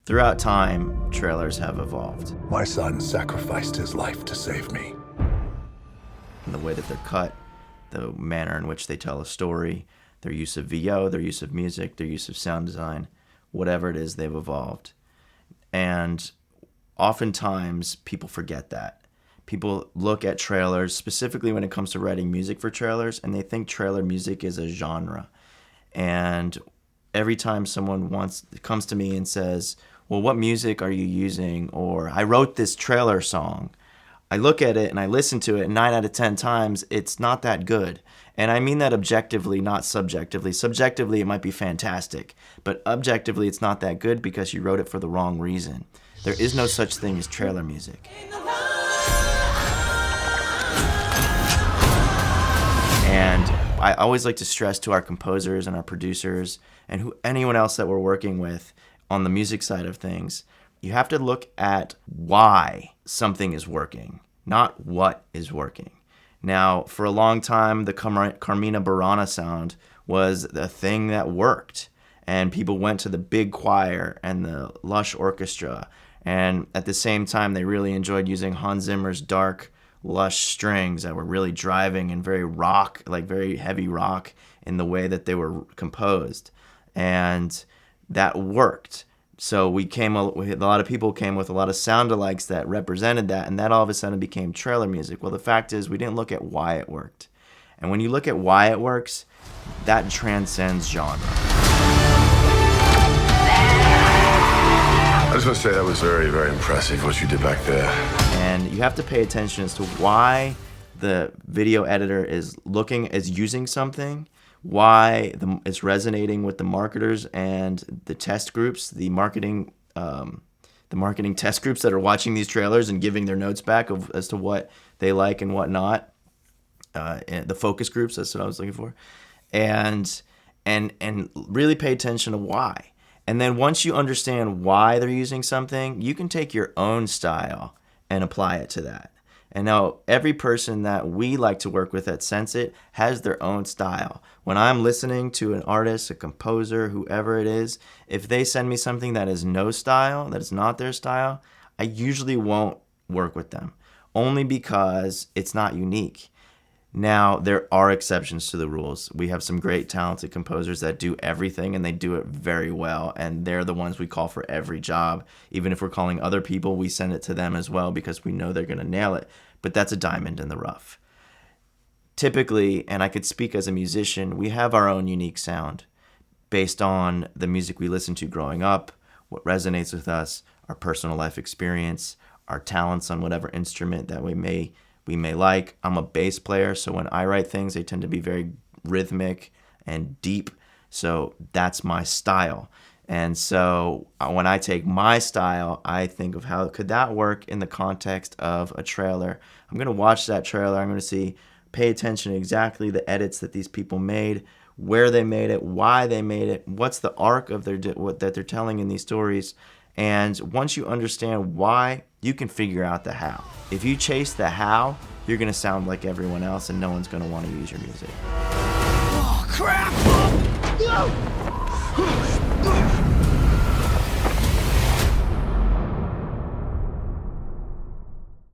Throughout time, trailers have evolved. My son sacrificed his life to save me. In the way that they're cut, the manner in which they tell a story, their use of VO, their use of music, their use of sound design, whatever it is, they've evolved. And oftentimes, people forget that. People look at trailers, specifically when it comes to writing music for trailers, and they think trailer music is a genre. And every time someone comes to me and says, well, what music are you using? Or I wrote this trailer song. I look at it and I listen to it, and 9 out of 10 times, it's not that good. And I mean that objectively, not subjectively. Subjectively, it might be fantastic, but objectively, it's not that good because you wrote it for the wrong reason. There is no such thing as trailer music. And I always like to stress to our composers and our producers and anyone else that we're working with on the music side of things, you have to look at why something is working, not what is working. Now, for a long time, the Carmina Burana sound was the thing that worked, and people went to the big choir and the lush orchestra, and at the same time, they really enjoyed using Hans Zimmer's dark, lush strings that were really driving and very rock, like very heavy rock in the way that they were composed, and that worked. So a lot of people came with a lot of sound-alikes that represented that, and that all of a sudden became trailer music. Well, the fact is we didn't look at why it worked. And when you look at why it works, that transcends genre. I just want to say that was very, very impressive what you did back there. And you have to pay attention as to why the video editor is using something, why it's resonating with the marketers and the test groups, the marketing test groups that are watching these trailers and giving their notes back as to what they like and what not. And the focus groups, that's what I was looking for. And really pay attention to why. And then once you understand why they're using something, you can take your own style and apply it to that. And now every person that we like to work with at Sense It has their own style. When I'm listening to an artist, a composer, whoever it is, if they send me something that is no style, that is not their style, I usually won't work with them, only because it's not unique. Now, there are exceptions to the rules. We have some great talented composers that do everything, and they do it very well, and they're the ones we call for every job. Even if we're calling other people, we send it to them as well because we know they're going to nail it. But that's a diamond in the rough. Typically, and I could speak as a musician, we have our own unique sound based on the music we listened to growing up, what resonates with us, our personal life experience, our talents on whatever instrument that we may like. I'm a bass player, so when I write things, they tend to be very rhythmic and deep. So that's my style. And so when I take my style, I think of how could that work in the context of a trailer. I'm going to watch that trailer. I'm going to pay attention to exactly the edits that these people made, where they made it, why they made it, what's the arc of that they're telling in these stories. And once you understand why, you can figure out the how. If you chase the how, you're going to sound like everyone else, and no one's going to want to use your music. Oh, crap!